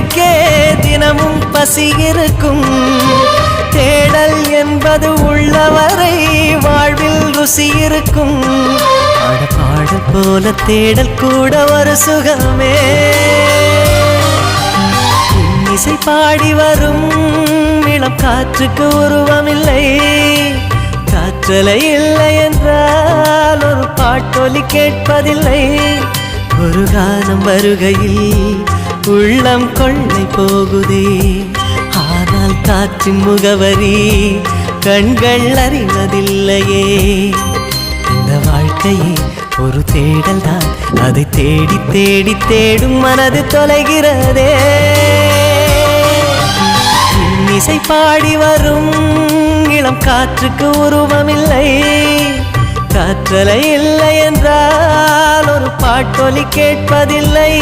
தேடுவோர்க்கே தினமும் பசி இருக்கும். தேடல் என்பது உள்ளவரை வாழ்வில் ருசி இருக்கும். பாடல் போல தேடல் கூட ஒரு சுகமே. இசை பாடி வரும் இளம் காற்றுக்கு உருவமில்லை. காற்றலை இல்லை என்றால் ஒரு பாட்டொலி கேட்பதில்லை. ஒரு கானம் வருகையில் உள்ளம் கொள்ளை போகுதே. ஆனால் காற்றின் முகவரி கண்கள் அறிவதில்லையே. இந்த வாழ்க்கையே ஒரு தேடல் தான். அதை தேடி தேடி தேடும் மனது தொலைகிறதே. இசை பாடி வரும் இளம் காற்றுக்கு உருவமில்லை. காற்றலை இல்லை என்றால் ஒரு பாட்டொலி கேட்பதில்லை.